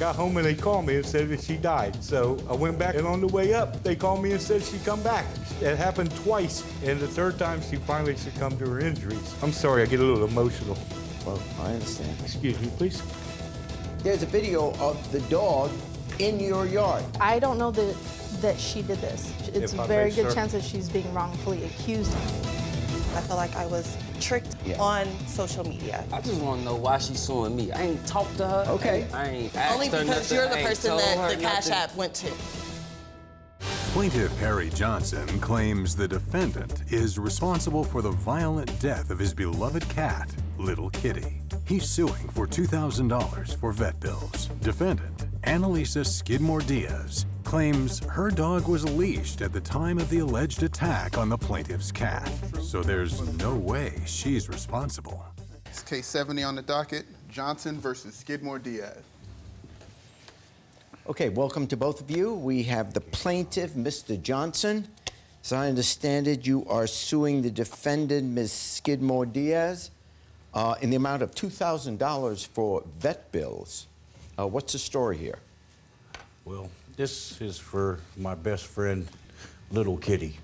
got home and they called me and said that she died. So I went back, and on the way up, they called me and said she'd come back. It happened twice, and the third time she finally succumbed to her injuries. I'm sorry, I get a little emotional. Well, I understand. Excuse me, please. There's a video of the dog in your yard. I don't know that she did this. It's a very good chance that she's being wrongfully accused. I feel like I was tricked on social media. I just want to know why she's suing me. I ain't talked to her. Okay. I ain't asked Only her because nothing. you're the I ain't person told that her the Cash nothing. App went to. Plaintiff Harry Johnson claims the defendant is responsible for the violent death of his beloved cat, Little Kitty. He's suing for $2,000 for vet bills. Defendant, Annalisa Skidmore-Diaz, claims her dog was leashed at the time of the alleged attack on the plaintiff's cat, so there's no way she's responsible. It's case 70 on the docket, Johnson versus Skidmore-Diaz. Okay, welcome to both of you. We have the plaintiff, Mr. Johnson. As I understand it, you are suing the defendant, Ms. Skidmore-Diaz, in the amount of $2,000 for vet bills. What's the story here? Well, this is for my best friend, Little Kitty.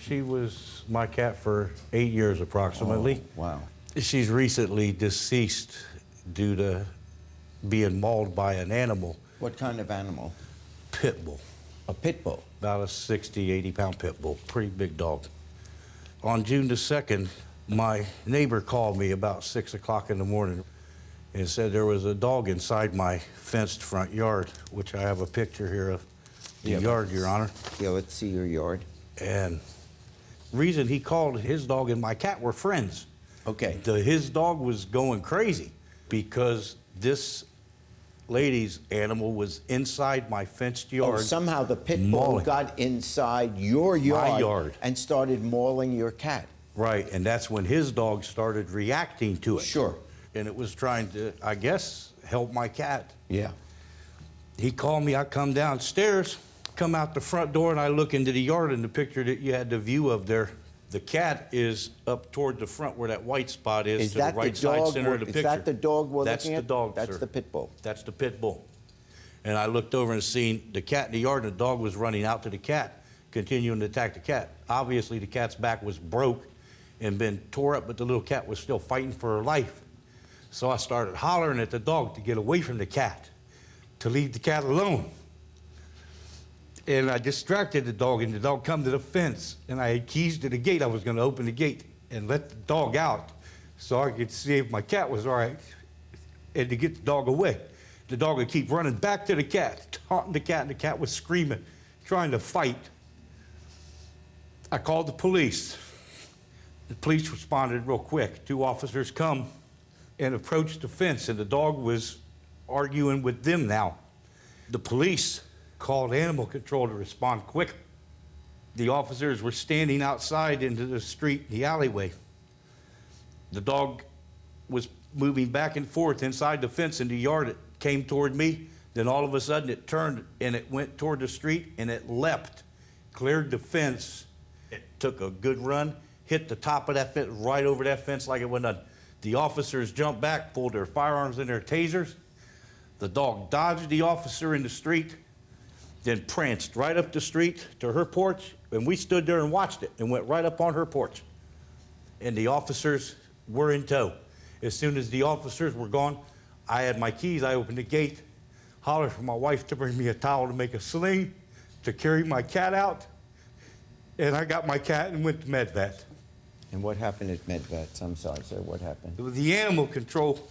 She was my cat for 8 years approximately. Oh, wow. She's recently deceased due to being mauled by an animal. What kind of animal? Pit bull. A pit bull? About a 60, 80-pound pit bull. Pretty big dog. On June the 2nd, my neighbor called me about 6 o'clock in the morning and said there was a dog inside my fenced front yard, which I have a picture here of the yard, Your Honor. Yeah, let's see your yard. And reason he called, his dog and my cat were friends. Okay. His dog was going crazy because this lady's animal was inside my fenced yard. Oh, somehow the pit bull got inside your yard, my yard, and started mauling your cat. Right, and that's when his dog started reacting to it. Sure. And it was trying to, I guess, help my cat. Yeah. He called me, I come downstairs, come out the front door, and I look into the yard, and the picture that you had the view of there, the cat is up toward the front where that white spot is to the right side center of the picture. Is that the dog we're That's looking at? the dog, That's sir. the pit bull. That's the pit bull. And I looked over and seen the cat in the yard, and the dog was running out to the cat, continuing to attack the cat. Obviously, the cat's back was broke and been tore up, but the little cat was still fighting for her life. So I started hollering at the dog to get away from the cat, to leave the cat alone. And I distracted the dog, and the dog come to the fence, and I had keys to the gate. I was going to open the gate and let the dog out so I could see if my cat was all right and to get the dog away. The dog would keep running back to the cat, taunting the cat, and the cat was screaming, trying to fight. I called the police. The police responded real quick. 2 officers come and approached the fence, and the dog was arguing with them now. The police called animal control to respond quick. The officers were standing outside into the street, the alleyway. The dog was moving back and forth inside the fence in the yard. It came toward me. Then all of a sudden it turned and it went toward the street and it leapt, cleared the fence. It took a good run, hit the top of that fence, right over that fence like it wasn't done. The officers jumped back, pulled their firearms and their tasers. The dog dodged the officer in the street, then pranced right up the street to her porch, and we stood there and watched it and went right up on her porch. And the officers were in tow. As soon as the officers were gone, I had my keys, I opened the gate, hollered for my wife to bring me a towel to make a sling, to carry my cat out, and I got my cat and went to MedVet. And what happened at MedVet? I'm sorry, sir, what happened? The animal control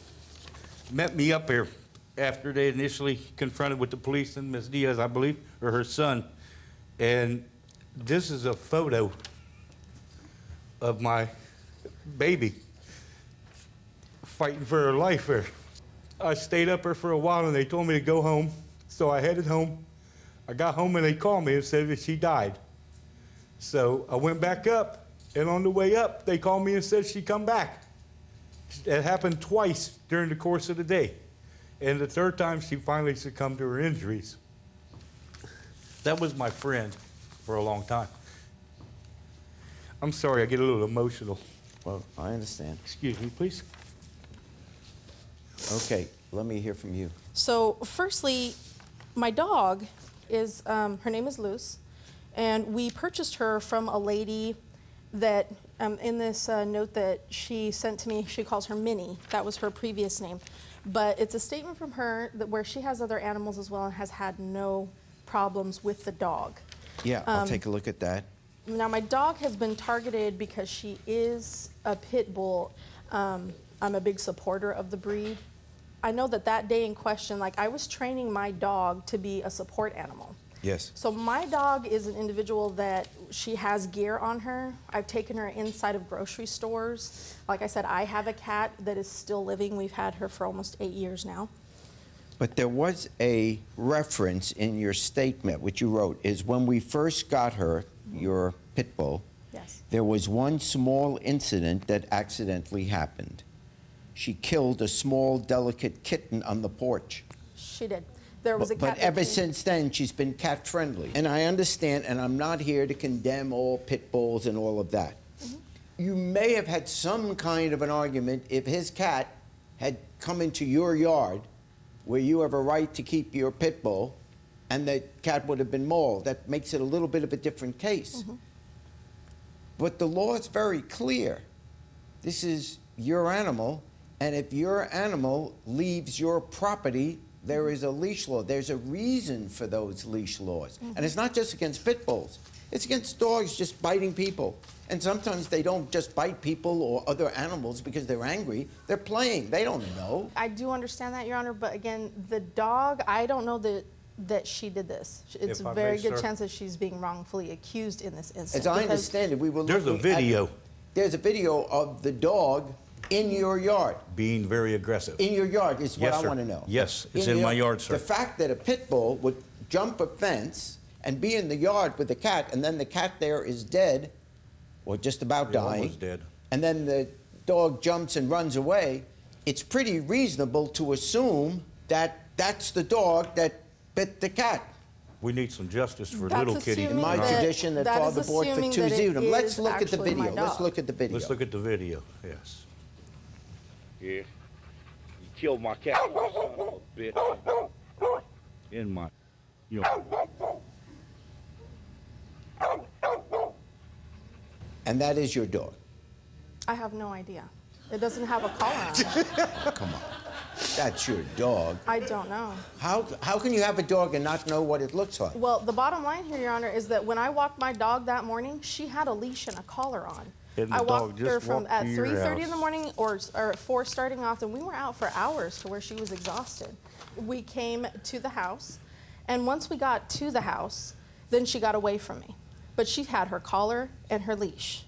met me up here after they initially confronted with the police and Ms. Diaz, I believe, or her son. And this is a photo of my baby fighting for her life here. I stayed up here for a while and they told me to go home. So I headed home. I got home and they called me and said that she died. So I went back up, and on the way up, they called me and said she'd come back. It happened twice during the course of the day. And the third time, she finally succumbed to her injuries. That was my friend for a long time. I'm sorry, I get a little emotional. Well, I understand. Excuse me, please. Okay, Let me hear from you. So, firstly, my dog is, her name is Luce, and we purchased her from a lady that, in this note that she sent to me, she calls her Minnie. That was her previous name. But it's a statement from her that where she has other animals as well and has had no problems with the dog. Yeah, I'll take a look at that. Now, my dog has been targeted because she is a pit bull. I'm a big supporter of the breed. I know that that day in question, like, I was training my dog to be a support animal. Yes. So my dog is an individual that she has gear on her. I've taken her inside of grocery stores. Like I said, I have a cat that is still living. We've had her for almost 8 years now. But there was a reference in your statement, which you wrote, is when we first got her, your pit bull, Yes. there was one small incident that accidentally happened. She killed a small, delicate kitten on the porch. She did. There was a cat. But that ever came- since then, she's been cat friendly. And I understand, and I'm not here to condemn all pit bulls and all of that. You may have had some kind of an argument if his cat had come into your yard where you have a right to keep your pit bull and the cat would have been mauled. That makes it a little bit of a different case. But the law is very clear. This is your animal, and if your animal leaves your property, there is a leash law. There's a reason for those leash laws. And it's not just against pit bulls. It's against dogs just biting people. And sometimes they don't just bite people or other animals because they're angry. They're playing. They don't know. I do understand that, Your Honor, but again, the dog, I don't know that she did this. It's If a I very may, good sir. chance that she's being wrongfully accused in this instance. As I because understand it, we were There's a looking at- video. There's a video of the dog in your yard. Being very aggressive. In your yard is what Yes, I sir. want to know. Yes, it's in my yard, sir. The fact that a pit bull would jump a fence and be in the yard with the cat, and then the cat there is dead, or just about Yeah, dying, almost dead. and then the dog jumps and runs away, it's pretty reasonable to assume that that's the dog that bit the cat. We need some justice for That's little kitty. assuming In my that- tradition, that that is father bought for assuming two that it zero. Let's is look at the actually my video. Let's dog. look at the video. Let's look at the video, yes. Yeah. You killed my cat, you son of a bitch. In my, you know. And that is your dog. I have no idea. It doesn't have a collar on it. Come on. That's your dog. I don't know. How can you have a dog and not know what it looks like? Well, the bottom line here, Your Honor, is that when I walked my dog that morning, she had a leash and a collar on. And the I dog walked just her from walked at to your 3:30 in the house. morning or at 4 starting off, and we were out for hours to where she was exhausted. We came to the house, and once we got to the house, then she got away from me. But she had her collar and her leash.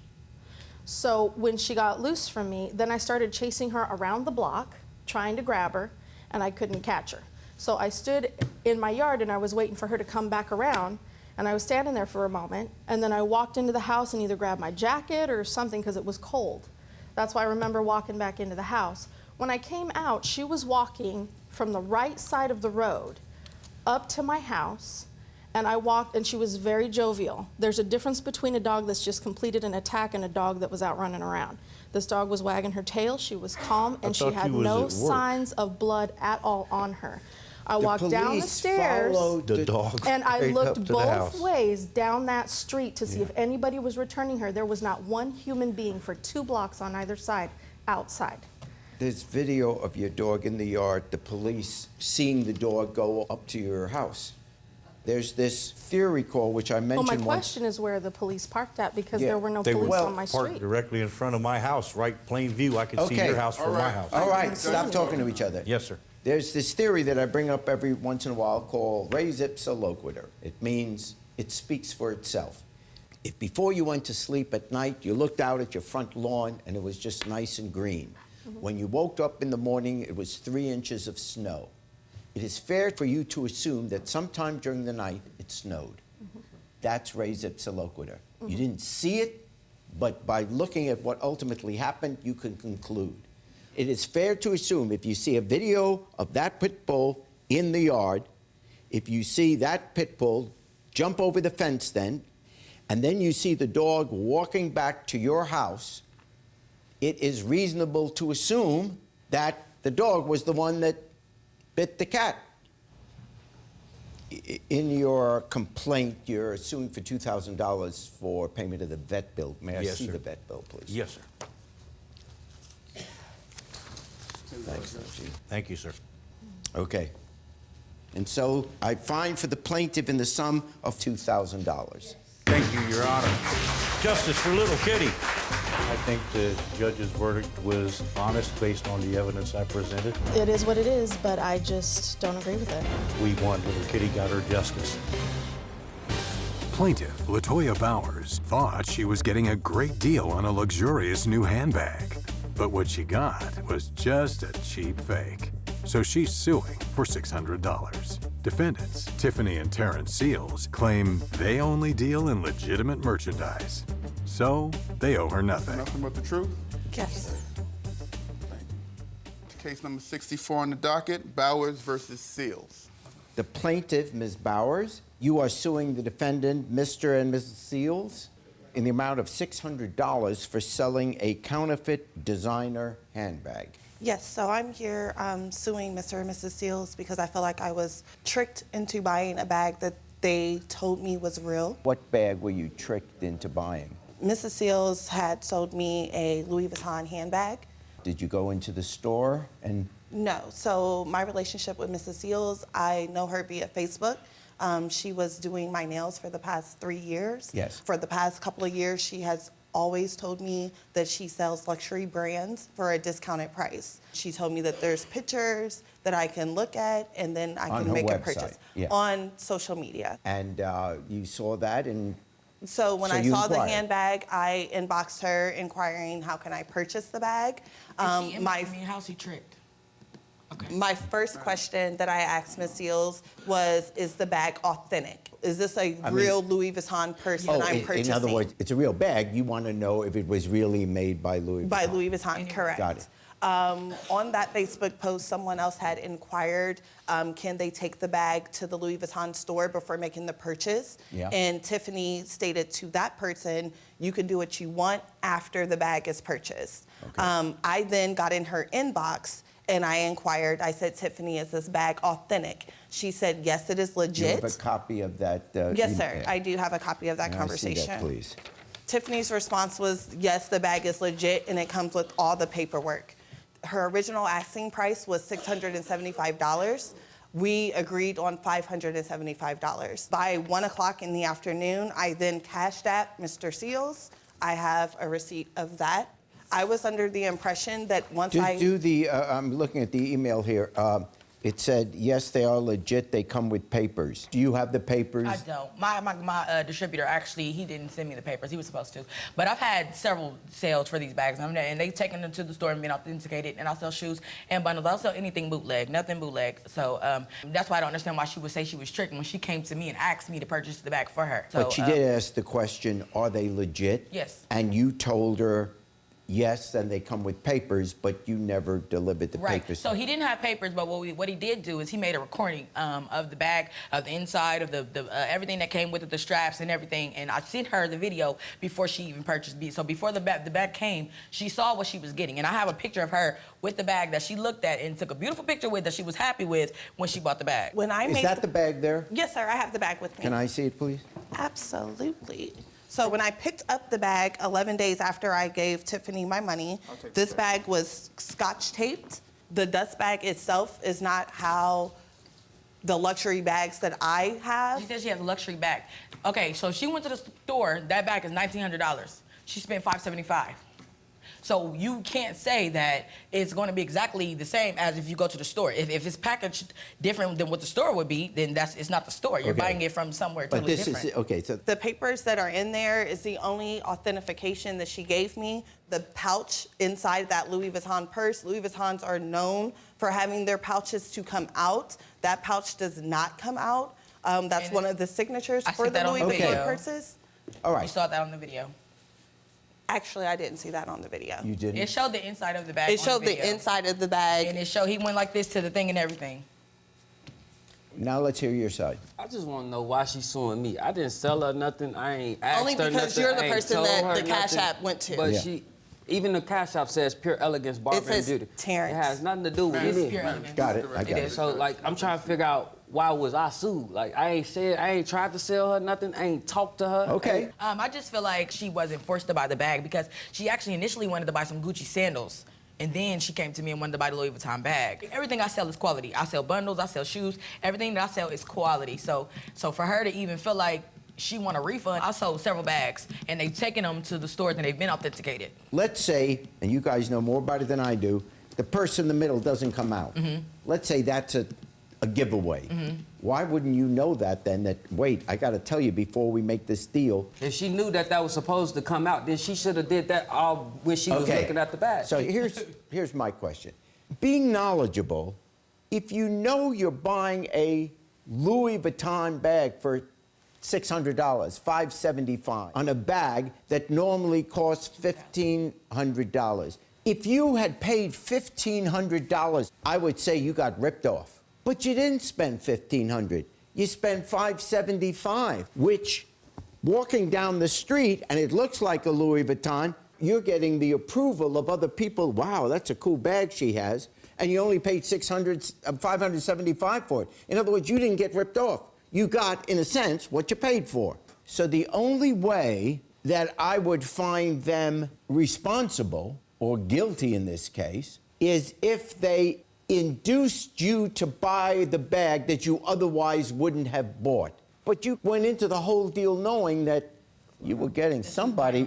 So when she got loose from me, then I started chasing her around the block, trying to grab her, and I couldn't catch her. So I stood in my yard and I was waiting for her to come back around, and I was standing there for a moment, and then I walked into the house and either grabbed my jacket or something because it was cold. That's why I remember walking back into the house. When I came out, she was walking from the right side of the road up to my house, and I walked, and she was very jovial. There's a difference between a dog that's just completed an attack and a dog that was out running around. This dog was wagging her tail, she was calm, and she thought had you was no at work. signs of blood at all on her. I The walked down the police stairs, followed The dog and I straight up looked to the both house. ways down that street to see if anybody was returning her. There was not one human being for 2 blocks on either side outside. There's video of your dog in the yard, the police seeing the dog go up to your house. There's this theory call, which I Well, mentioned my once. question is where the police parked at, because Yeah. there were no They police were on my parked street. directly in front of my house, right plain view. I could see Okay. your house from my house. All right, stop talking to each other. Yes, sir. There's this theory that I bring up every once in a while called res ipsa loquitur. It means it speaks for itself. If before you went to sleep at night, you looked out at your front lawn and it was just nice and green. When you woke up in the morning, it was 3 inches of snow. It is fair for you to assume that sometime during the night it snowed. That's res ipsa loquitur. You didn't see it, but by looking at what ultimately happened, you can conclude. It is fair to assume if you see a video of that pit bull in the yard, if you see that pit bull jump over the fence then, and then you see the dog walking back to your house, it is reasonable to assume that the dog was the one that bit the cat. In your complaint, you're suing for $2,000 for payment of the vet bill. May I Yes, see sir. the vet bill, please? Yes, sir. Thanks, Najee. Thank you, sir. Okay. And so I fine for the plaintiff in the sum of $2,000. Thank you, Your Honor. Justice for little Kitty. I think the judge's verdict was honest based on the evidence I presented. It is what it is, but I just don't agree with it. We won. Little Kitty got her justice. Plaintiff Latoya Bowers thought she was getting a great deal on a luxurious new handbag. But what she got was just a cheap fake. So she's suing for $600. Defendants Tiffany and Terrence Seals claim they only deal in legitimate merchandise. So they owe her nothing. Nothing but the truth. Yes. Case number 64 on the docket, Bowers versus Seals. The plaintiff, Ms. Bowers, you are suing the defendant, Mr. and Mrs. Seals, in the amount of $600 for selling a counterfeit designer handbag. Yes, so I'm here suing Mr. and Mrs. Seals because I feel like I was tricked into buying a bag that they told me was real. What bag were you tricked into buying? Mrs. Seals had sold me a Louis Vuitton handbag. Did you go into the store and... No, so my relationship with Mrs. Seals, I know her via Facebook. She was doing my nails for the past 3 years. Yes. For the past couple of years, she has always told me that she sells luxury brands for a discounted price. She told me that there's pictures that I can look at and then I On can her make a website, purchase yeah. on social media. And you saw that and... So when So I you saw the inquired. handbag, I inboxed her inquiring how can I purchase the bag. How's he tricked? Okay. My first question that I asked Ms. Seals was, is the bag authentic? Is this a real Louis Vuitton purse that I'm purchasing? in other words, it's a real bag. You want to know if it was really made by Louis Vuitton. By Louis Vuitton, correct. Got it. On that Facebook post, someone else had inquired, can they take the bag to the Louis Vuitton store before making the purchase? Yeah. And Tiffany stated to that person, you can do what you want after the bag is purchased. Okay. I then got in her inbox and I inquired, I said, Tiffany, is this bag authentic? She said, yes, it is You legit. have a copy of that? Yes, sir. I do have a copy of that May conversation. I see that, please? Tiffany's response was, yes, the bag is legit and it comes with all the paperwork. Her original asking price was $675. We agreed on $575. By 1 o'clock in the afternoon, I then cashed out Mr. Seals. I have a receipt of that. I was under the impression that once I'm looking at the email here. It said, yes, they are legit. They come with papers. Do you have the papers? I don't. My distributor, actually, he didn't send me the papers. He was supposed to. But I've had several sales for these bags, and they've taken them to the store and been authenticated, and I'll sell shoes and bundles. I'll sell anything bootleg, nothing bootleg. So that's why I don't understand why she would say she was tricked when she came to me and asked me to purchase the bag for her. So, But she did ask the question, are they legit? Yes. And you told her, yes, and they come with papers, but you never delivered the Right. papers. So he didn't have papers, but what he did do is he made a recording of the bag, of the inside, of the everything that came with it, the straps and everything. And I sent her the video before she even purchased me. So before the bag came, she saw what she was getting. And I have a picture of her with the bag that she looked at and took a beautiful picture with that she was happy with when she bought the bag. Is that the bag there? Yes, sir, I have the bag with me. Can I see it, please? Absolutely. So when I picked up the bag 11 days after I gave Tiffany my money, this bag was scotch taped. The dust bag itself is not how the luxury bags that I have. She said she has a luxury bag. Okay, so she went to the store, that bag is $1,900. She spent $575. So you can't say that it's going to be exactly the same as if you go to the store. If it's packaged different than what the store would be, then it's not the store. You're buying it from somewhere totally different. Okay, so the papers that are in there is the only authentication that she gave me. The pouch inside that Louis Vuitton purse, Louis Vuittons are known for having their pouches to come out. That pouch does not come out. That's one of the signatures for the Louis Vuitton purses. All right. You saw that on the video. Actually, I didn't see that on the video. You didn't? It showed the inside of the bag. It showed the inside of the bag. And it showed he went like this to the thing and everything. Now let's hear your side. I just want to know why she's suing me. I didn't sell her nothing. I ain't asked Only her because nothing. you're I the ain't person told that her the Cash nothing. App went to. But Yeah. she, Even the cash shop says Pure Elegance Barber and says Beauty. Terrence. It has nothing to do with It's it. Pure Elegance. Got it. I It got is. it. So, like, I'm trying to figure out why was I sued? Like, I ain't tried to sell her nothing. I ain't talked to her. Okay. I just feel like she wasn't forced to buy the bag because she actually initially wanted to buy some Gucci sandals. And then she came to me and wanted to buy the Louis Vuitton bag. Everything I sell is quality. I sell bundles, I sell shoes. Everything that I sell is quality. So for her to even feel like she want a refund, I sold several bags and they've taken them to the stores and they've been authenticated. Let's say, and you guys know more about it than I do, the purse in the middle doesn't come out. Let's say that's a giveaway. Why wouldn't you know that then, that, wait, I got to tell you before we make this deal? If she knew that was supposed to come out, then she should have did that all when she was looking at the bag. So here's my question. Being knowledgeable, if you know you're buying a Louis Vuitton bag for $600, $575, on a bag that normally costs $1,500, if you had paid $1,500, I would say you got ripped off. But you didn't spend $1,500. You spent $575, which, walking down the street, and it looks like a Louis Vuitton, you're getting the approval of other people. Wow, that's a cool bag she has. And you only paid $575 for it. In other words, you didn't get ripped off. You got, in a sense, what you paid for. So the only way that I would find them responsible, or guilty in this case, is if they induced you to buy the bag that you otherwise wouldn't have bought. But you went into the whole deal knowing that you were getting somebody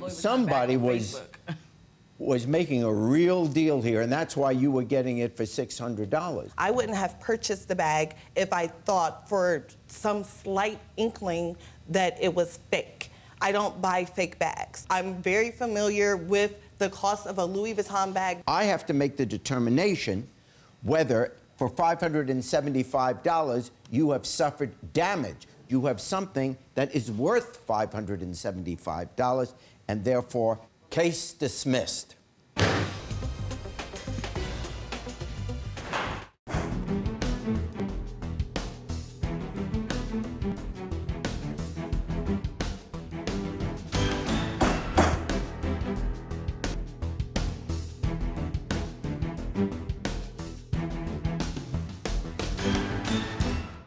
was making a real deal here, and that's why you were getting it for $600. I wouldn't have purchased the bag if I thought for some slight inkling that it was fake. I don't buy fake bags. I'm very familiar with the cost of a Louis Vuitton bag. I have to make the determination whether for $575 you have suffered damage. You have something that is worth $575, and therefore, case dismissed.